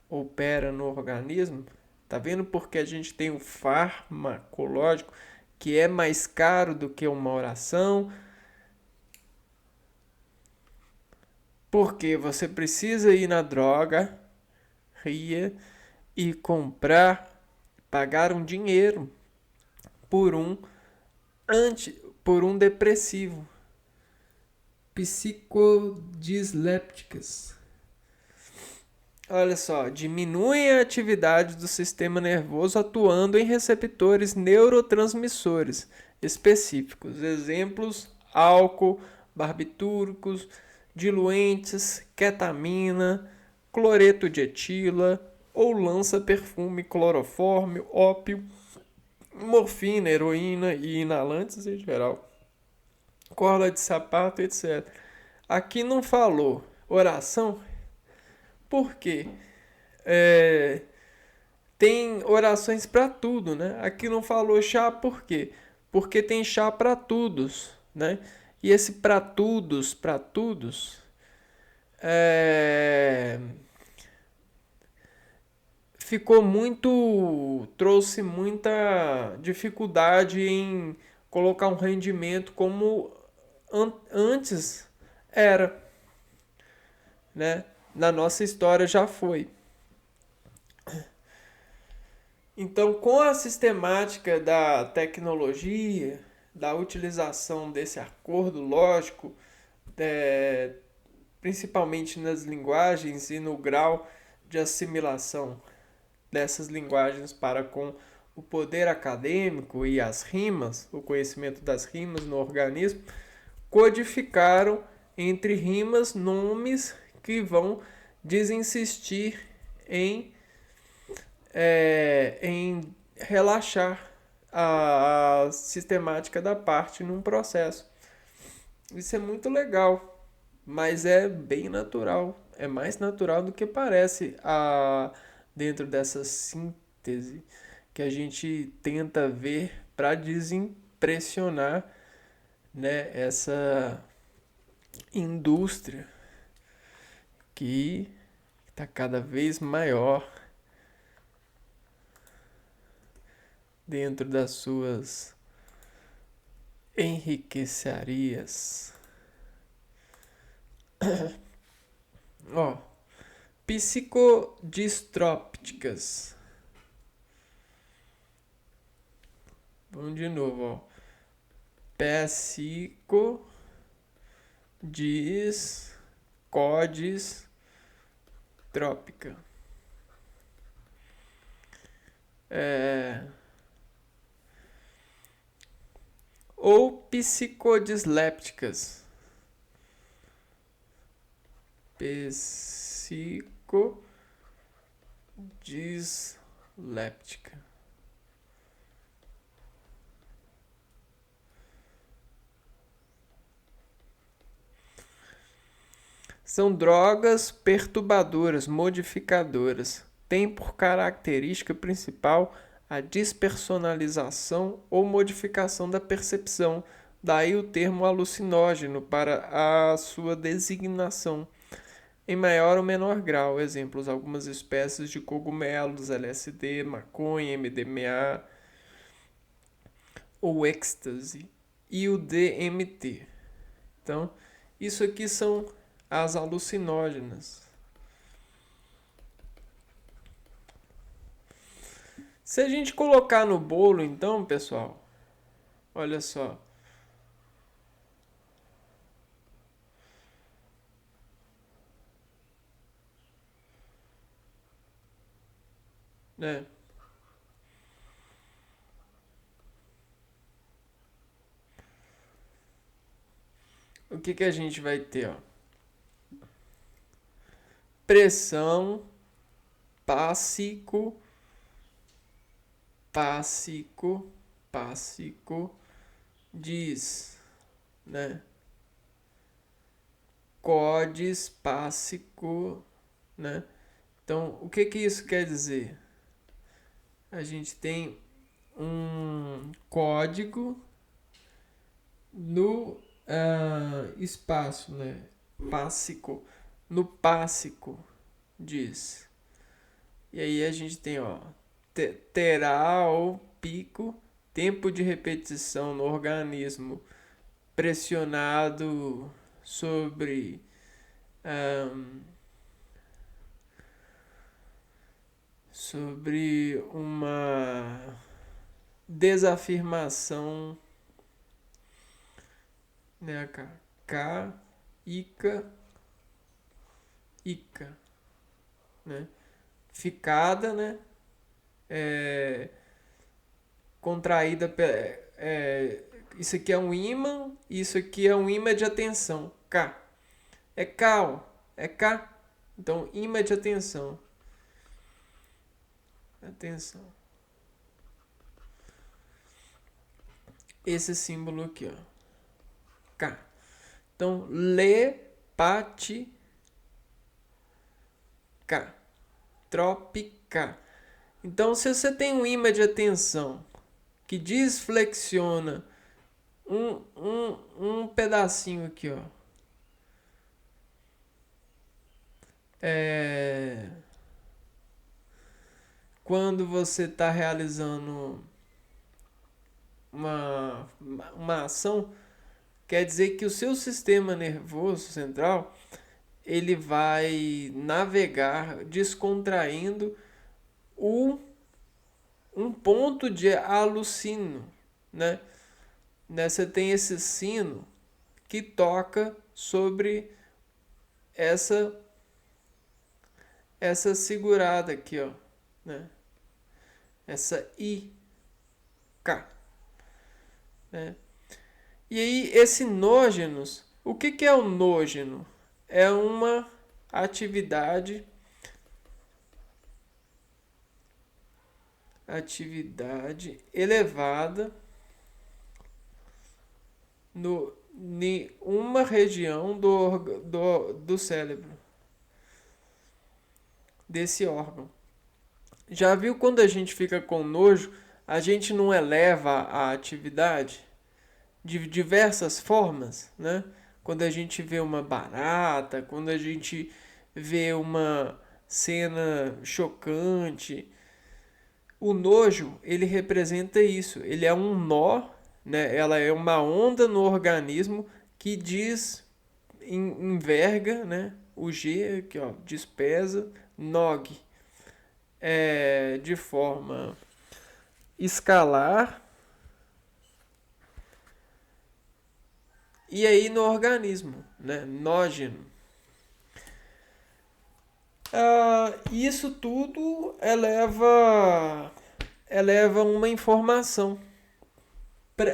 opera no organismo? Tá vendo porque a gente tem um farmacológico que é mais caro do que uma oração? Porque você precisa ir na droga, ria, e comprar, pagar um dinheiro por um por um depressivo, psicodislépticas. Olha só, diminuem a atividade do sistema nervoso atuando em receptores neurotransmissores específicos. Exemplos: álcool, barbitúricos, diluentes, ketamina, cloreto de etila ou lança-perfume, clorofórmio, ópio, morfina, heroína e inalantes em geral, cola de sapato, etc. Aqui não falou oração, por quê? É, tem orações para tudo, né? Aqui não falou chá, por quê? Porque tem chá para todos, né? E esse para todos, é, trouxe muita dificuldade em colocar um rendimento como antes era, né? Na nossa história já foi. Então, com a sistemática da tecnologia, da utilização desse acordo lógico, é, principalmente nas linguagens e no grau de assimilação dessas linguagens para com o poder acadêmico e as rimas, o conhecimento das rimas no organismo, codificaram entre rimas nomes que vão desinsistir em relaxar a sistemática da parte num processo. Isso é muito legal, mas é bem natural. É mais natural do que parece dentro dessa síntese que a gente tenta ver para desimpressionar, né, essa indústria que está cada vez maior dentro das suas enriquecerias. Ó, psicodistrópicas. Vamos de novo, ó. Psicodistrópica. é, ou psicodislépticas. Psicodisléptica. São drogas perturbadoras, modificadoras. Têm por característica principal a despersonalização ou modificação da percepção, daí o termo alucinógeno para a sua designação, em maior ou menor grau. Exemplos: algumas espécies de cogumelos, LSD, maconha, MDMA ou êxtase, e o DMT. Então, isso aqui são as alucinógenas. Se a gente colocar no bolo, então, pessoal, olha só. Né? O que a gente vai ter? Ó? Pressão, pássico, diz, né? Codes, pássico, né? Então, o que isso quer dizer? A gente tem um código no espaço, né? Pássico, no pássico, diz. E aí a gente tem, ó, terá ou pico, tempo de repetição no organismo pressionado sobre sobre uma desafirmação, né? K, Ica, né? Ficada, né? Contraída, isso aqui é um ímã, isso aqui é um ímã de atenção, K. É K, é K. Então, ímã de atenção. Atenção. Esse símbolo aqui, ó. K. Então, lepática. Trópica. Então, se você tem um ímã de atenção que desflexiona um pedacinho aqui, ó. Quando você está realizando uma ação, quer dizer que o seu sistema nervoso central ele vai navegar descontraindo um ponto de alucínio, né? Você tem esse sino que toca sobre essa segurada aqui, ó, né? Essa K, né? E aí esse nógenos, o que é o nógeno? É uma atividade elevada em uma região do cérebro, desse órgão. Já viu quando a gente fica com nojo, a gente não eleva a atividade de diversas formas, né? Quando a gente vê uma barata, quando a gente vê uma cena chocante, o nojo, ele representa isso. Ele é um nó, né? Ela é uma onda no organismo que enverga, né? O G, aqui, ó, despesa, nog, de forma escalar e aí no organismo, né? Nógeno. Isso tudo eleva eleva uma informação,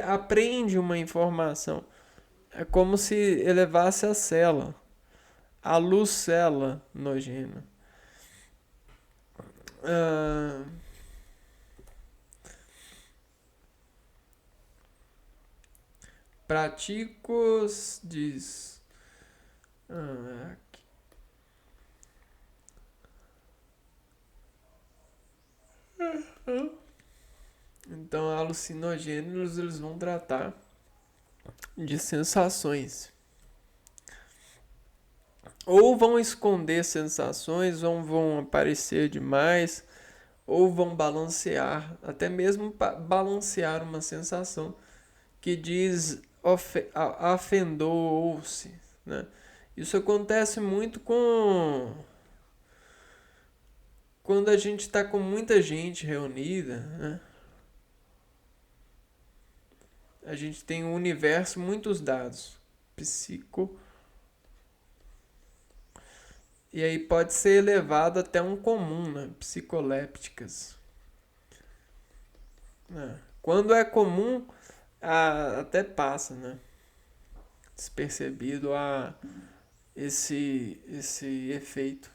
aprende uma informação. É como se elevasse a célula, a luz célula nogênea. Ah, Praticos diz. Aqui. Então, alucinogênios eles vão tratar de sensações. Ou vão esconder sensações, ou vão aparecer demais, ou vão balancear, até mesmo balancear uma sensação que diz afendou-se, né? Isso acontece muito quando a gente está com muita gente reunida, né? A gente tem um universo, muitos dados, psico, e aí pode ser elevado até um comum, né? Psicolépticas. Quando é comum, até passa, né? Despercebido esse efeito.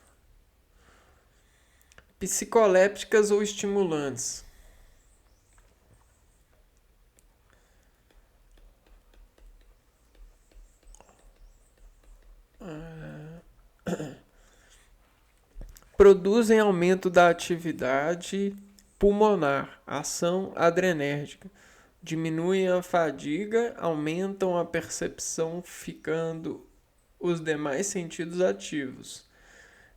Psicolépticas ou estimulantes. Produzem aumento da atividade pulmonar, ação adrenérgica. Diminuem a fadiga, aumentam a percepção, ficando os demais sentidos ativos.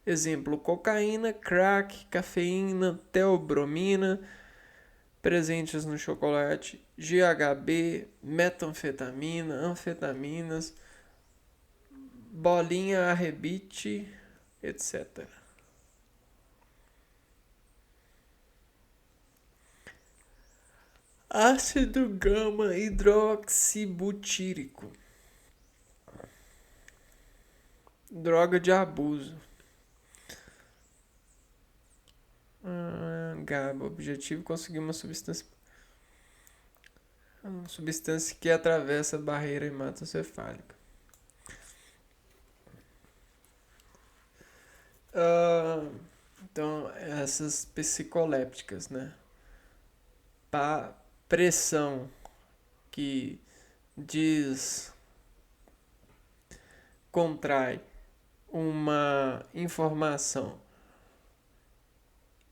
Exemplo: cocaína, crack, cafeína, teobromina, presentes no chocolate, GHB, metanfetamina, anfetaminas, bolinha arrebite, etc. Ácido gama hidroxibutírico, droga de abuso. GABA, objetivo conseguir uma substância que atravessa a barreira hematocefálica. Então, essas psicolépticas, né? Pressão que contrai uma informação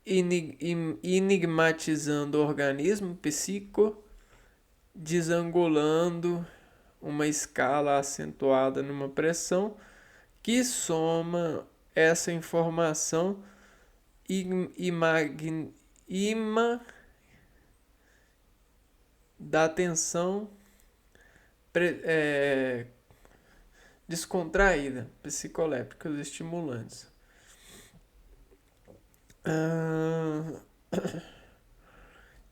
enigmatizando o organismo psíquico, desangulando uma escala acentuada numa pressão que soma essa informação da atenção descontraída, psicolépticos estimulantes.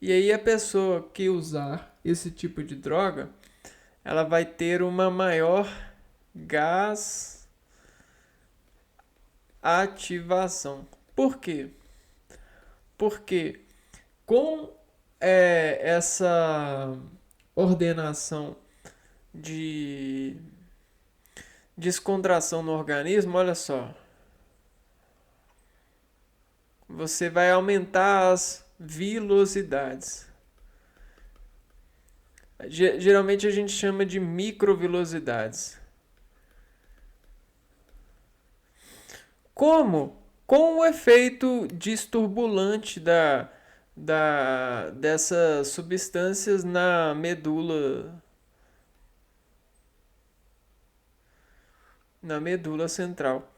E aí a pessoa que usar esse tipo de droga, ela vai ter uma maior gás ativação. Por quê? Porque com essa ordenação de descontração no organismo, olha só, você vai aumentar as velocidades. Geralmente a gente chama de microvelocidades. Como? Com o efeito disturbulante dessas substâncias na medula central,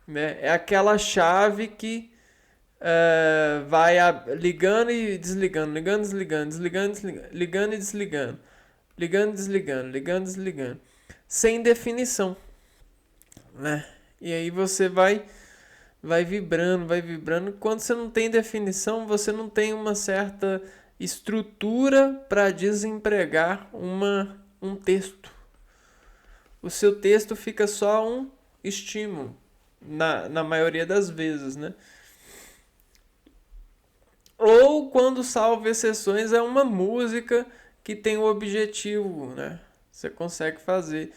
né? É aquela chave que vai ligando e desligando, ligando, desligando, desligando, desligando, ligando e desligando, ligando, desligando, ligando, desligando, sem definição, né? E aí você vai vibrando, vai vibrando. Quando você não tem definição, você não tem uma certa estrutura para desempregar um texto. O seu texto fica só um estímulo, na maioria das vezes, né? Ou quando salva exceções é uma música que tem o objetivo, né? Você consegue fazer.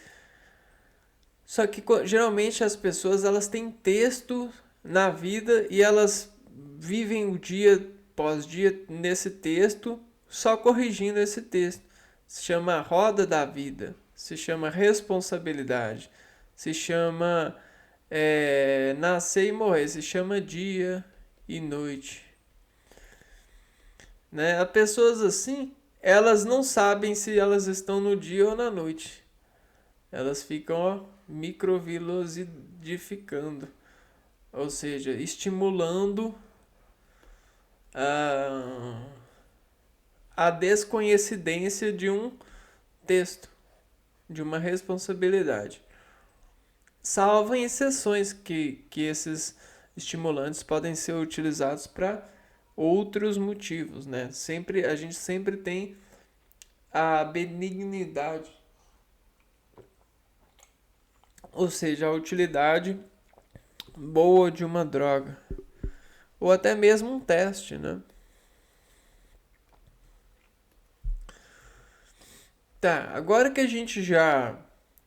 Só que geralmente as pessoas elas têm texto na vida e elas vivem o dia após dia nesse texto, só corrigindo esse texto. Se chama roda da vida, se chama responsabilidade, se chama nascer e morrer, se chama dia e noite. Né? As pessoas assim, elas não sabem se elas estão no dia ou na noite. Elas ficam microvelocidificando, ou seja, estimulando a desconhecidência de um texto, de uma responsabilidade. Salvo em exceções que esses estimulantes podem ser utilizados para outros motivos, né? A gente sempre tem a benignidade, ou seja, a utilidade boa de uma droga, ou até mesmo um teste, né? Tá, agora que a gente já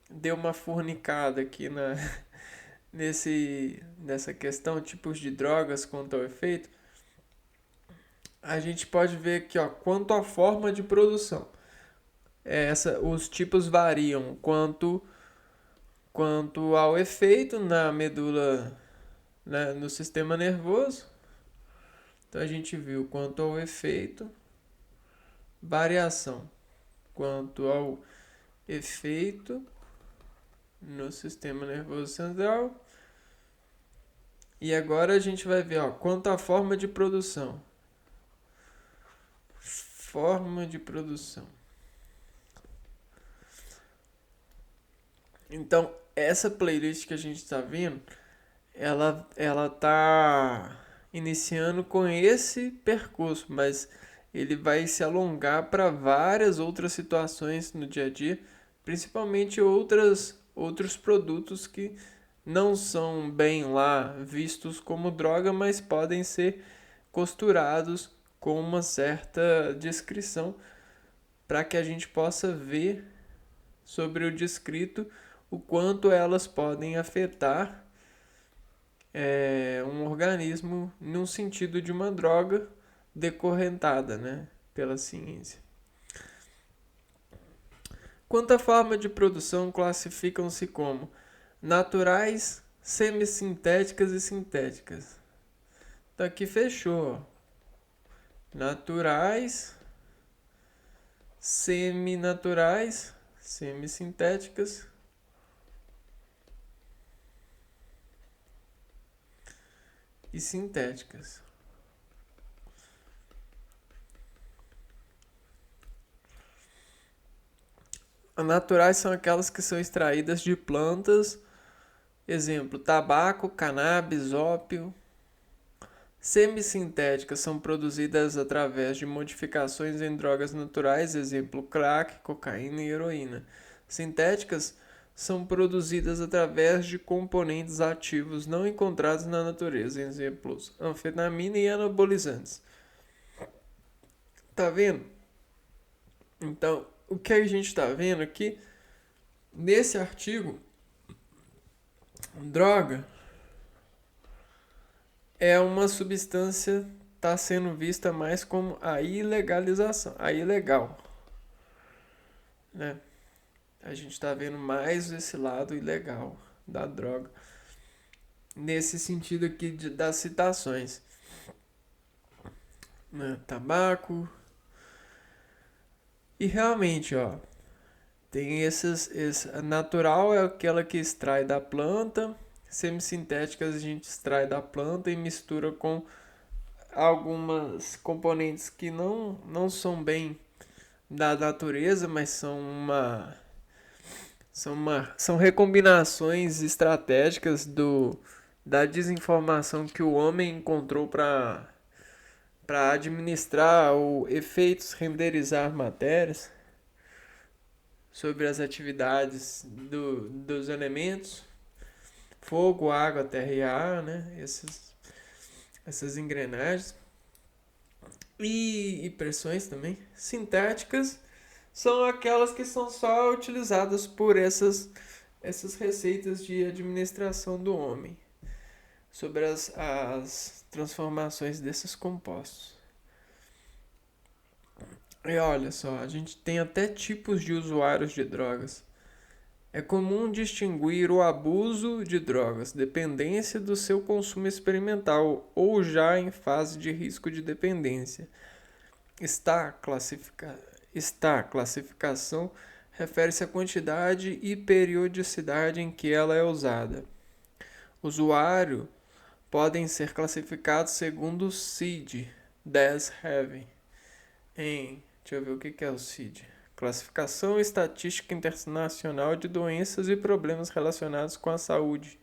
deu uma fornicada aqui nessa questão, tipos de drogas quanto ao efeito, a gente pode ver aqui, ó, quanto à forma de produção. Os tipos variam quanto ao efeito na medula, né, no sistema nervoso. Então a gente viu quanto ao efeito, variação. Quanto ao efeito no sistema nervoso central. E agora a gente vai ver, ó, quanto à forma de produção. Forma de produção. Então, essa playlist que a gente está vendo, ela tá iniciando com esse percurso, mas ele vai se alongar para várias outras situações no dia a dia, principalmente outros produtos que não são bem lá vistos como droga, mas podem ser costurados com uma certa descrição para que a gente possa ver sobre o descrito o quanto elas podem afetar um organismo num sentido de uma droga decorrentada, né, pela ciência. Quanto à forma de produção, classificam-se como naturais, semissintéticas e sintéticas. Então aqui fechou. Naturais, seminaturais, semissintéticas e sintéticas. As naturais são aquelas que são extraídas de plantas, exemplo, tabaco, cannabis, ópio. Semissintéticas são produzidas através de modificações em drogas naturais, exemplo, crack, cocaína e heroína. Sintéticas são produzidas através de componentes ativos não encontrados na natureza, exemplos, anfetamina e anabolizantes. Tá vendo? Então, o que a gente está vendo aqui, nesse artigo, droga é uma substância está sendo vista mais como a ilegalização, a ilegal, né? A gente está vendo mais esse lado ilegal da droga, nesse sentido aqui das citações, né? Tabaco. E realmente, ó, tem a natural é aquela que extrai da planta, semissintéticas a gente extrai da planta e mistura com algumas componentes que não são bem da natureza, mas são recombinações estratégicas da desinformação que o homem encontrou para administrar ou efeitos renderizar matérias sobre as atividades dos elementos, fogo, água, terra e ar, né? Essas engrenagens. E pressões também. Sintéticas são aquelas que são só utilizadas por essas receitas de administração do homem sobre as transformações desses compostos. E olha só, a gente tem até tipos de usuários de drogas. É comum distinguir o abuso de drogas, dependência do seu consumo experimental ou já em fase de risco de dependência. Está, classifica... Está classificação refere-se à quantidade e periodicidade em que ela é usada. Usuário podem ser classificados segundo o CID, 10 Heavy. Deixa eu ver o que é o CID. Classificação Estatística Internacional de Doenças e Problemas Relacionados com a Saúde.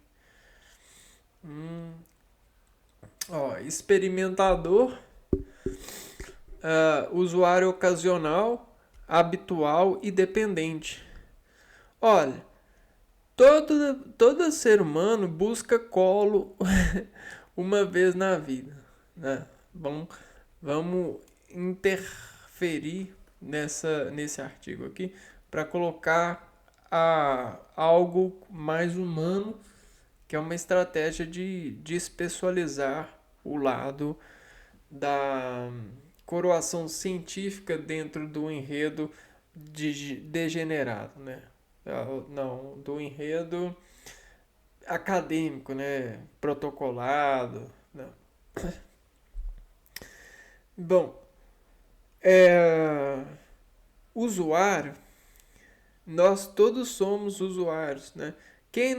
Experimentador, usuário ocasional, habitual e dependente. Olha, todo ser humano busca colo uma vez na vida, né? Vamos interferir nesse artigo aqui para colocar algo mais humano, que é uma estratégia de despessoalizar o lado da coroação científica dentro do enredo degenerado, né? Não, do enredo acadêmico, né? Protocolado. Não. Bom, usuário, nós todos somos usuários, né? Quem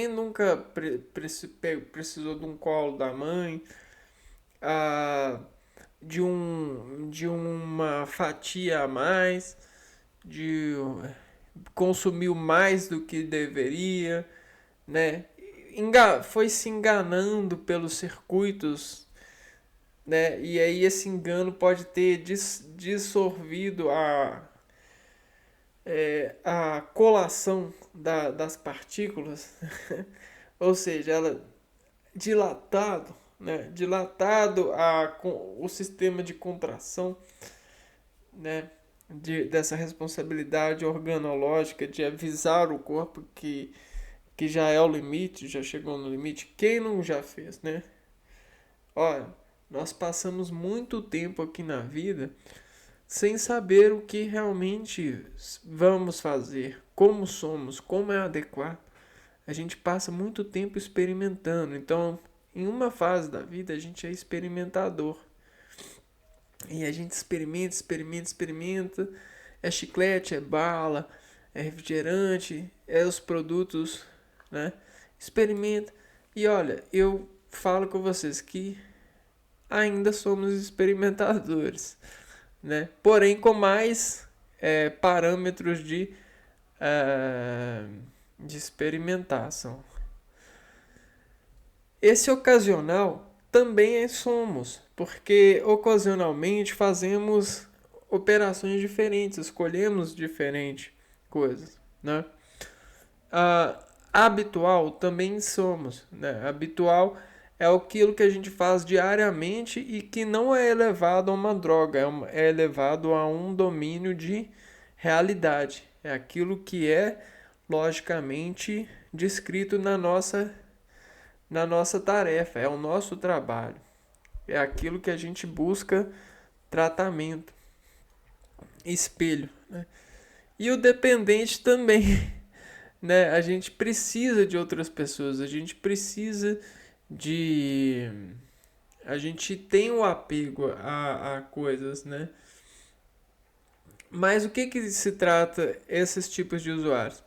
nunca precisou de um colo da mãe, ah, de uma fatia a mais, de consumiu mais do que deveria, né? Foi se enganando pelos circuitos, né? E aí esse engano pode ter dissolvido a colação das partículas, ou seja, ela dilatado, né? Dilatado o sistema de contração, né? Dessa responsabilidade organológica de avisar o corpo que já é o limite, já chegou no limite. Quem não já fez, né? Olha, nós passamos muito tempo aqui na vida sem saber o que realmente vamos fazer, como somos, como é adequado. A gente passa muito tempo experimentando. Então, em uma fase da vida, a gente é experimentador. E a gente experimenta. É chiclete, é bala, é refrigerante, é os produtos, né? Experimenta. E olha, eu falo com vocês que ainda somos experimentadores, né? Porém com mais parâmetros de experimentação. Esse ocasional também somos, porque ocasionalmente fazemos operações diferentes, escolhemos diferentes coisas, né? Habitual também somos, né? Habitual é aquilo que a gente faz diariamente e que não é elevado a uma droga, é elevado a um domínio de realidade. É aquilo que é logicamente descrito na nossa tarefa, é o nosso trabalho. É aquilo que a gente busca tratamento, espelho, né? E o dependente também, né? A gente precisa de outras pessoas, a gente precisa de... A gente tem o apego a coisas, né? Mas o que se trata esses tipos de usuários,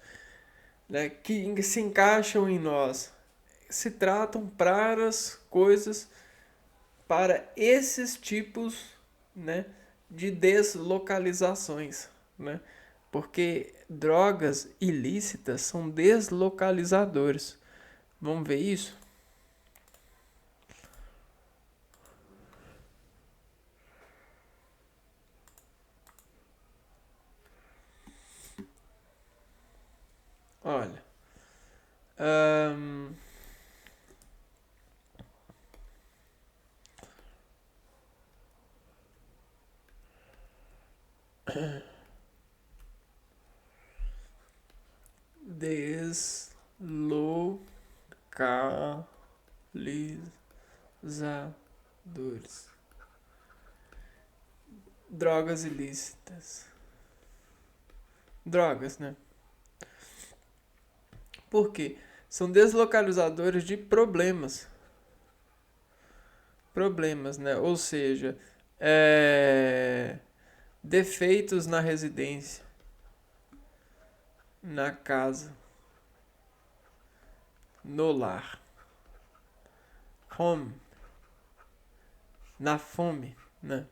né? Que se encaixam em nós? Se tratam para as coisas, para esses tipos, né, de deslocalizações, né? Porque drogas ilícitas são deslocalizadores. Vamos ver isso? Olha, hum, Deslocalizadores. Drogas ilícitas. Drogas, né? Por quê? São deslocalizadores de problemas. Problemas, né? Ou seja, defeitos na residência, na casa, no lar, home, na fome, né?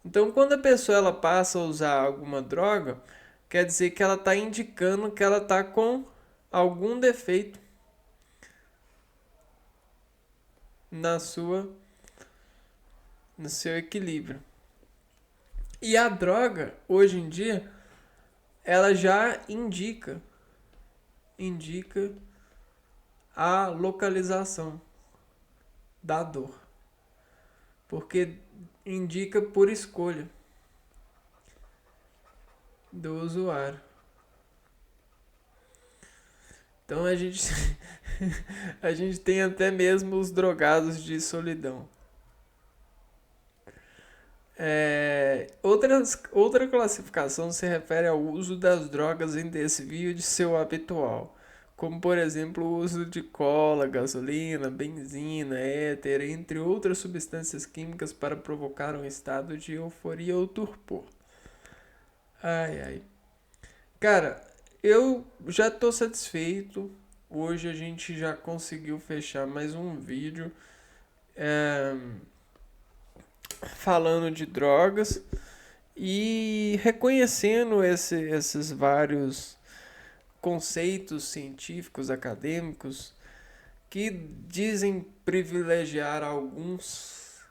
Então, quando a pessoa ela passa a usar alguma droga, quer dizer que ela está indicando que ela está com algum defeito na sua no seu equilíbrio. E a droga, hoje em dia, ela já indica a localização da dor. Porque indica por escolha do usuário. Então a gente a gente tem até mesmo os drogados de solidão. Outra classificação se refere ao uso das drogas em desvio de seu habitual, como por exemplo o uso de cola, gasolina, benzina, éter, entre outras substâncias químicas para provocar um estado de euforia ou torpor. Ai, ai. Cara, eu já tô satisfeito. Hoje a gente já conseguiu fechar mais um vídeo é, falando de drogas e reconhecendo esses vários conceitos científicos, acadêmicos, que dizem privilegiar alguns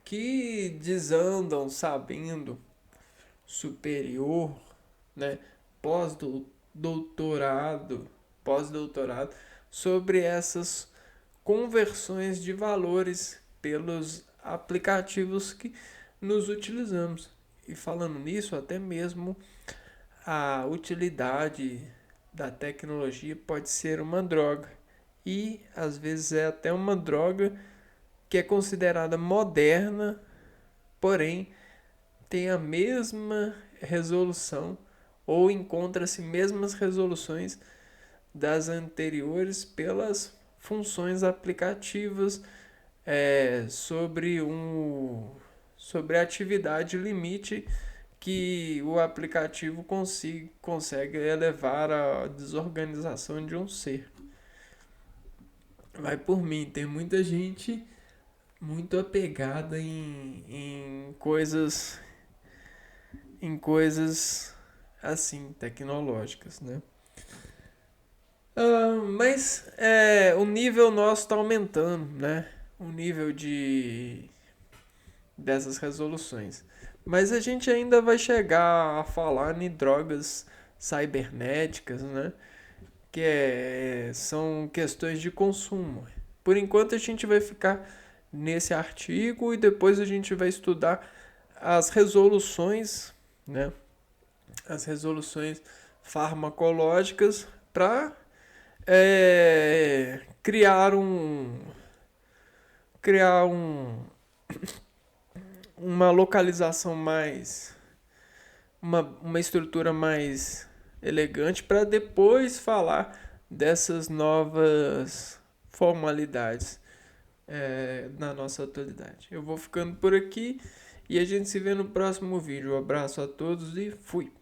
que desandam sabendo superior, né, pós-doutorado, pós-doutorado sobre essas conversões de valores pelos aplicativos que nos utilizamos. E falando nisso, até mesmo a utilidade da tecnologia pode ser uma droga. E às vezes é até uma droga que é considerada moderna, porém tem a mesma resolução ou encontra-se mesmas resoluções das anteriores pelas funções aplicativas sobre a atividade limite que o aplicativo consegue elevar à desorganização de um ser. Vai por mim, tem muita gente muito apegada em coisas assim, tecnológicas, né? Mas o nível nosso está aumentando, né? O nível dessas resoluções. Mas a gente ainda vai chegar a falar em drogas cibernéticas, né? Que são questões de consumo. Por enquanto a gente vai ficar nesse artigo e depois a gente vai estudar as resoluções, né? As resoluções farmacológicas para criar uma localização mais uma estrutura mais elegante para depois falar dessas novas formalidades na nossa atualidade. Eu vou ficando por aqui e a gente se vê no próximo vídeo. Um abraço a todos e fui!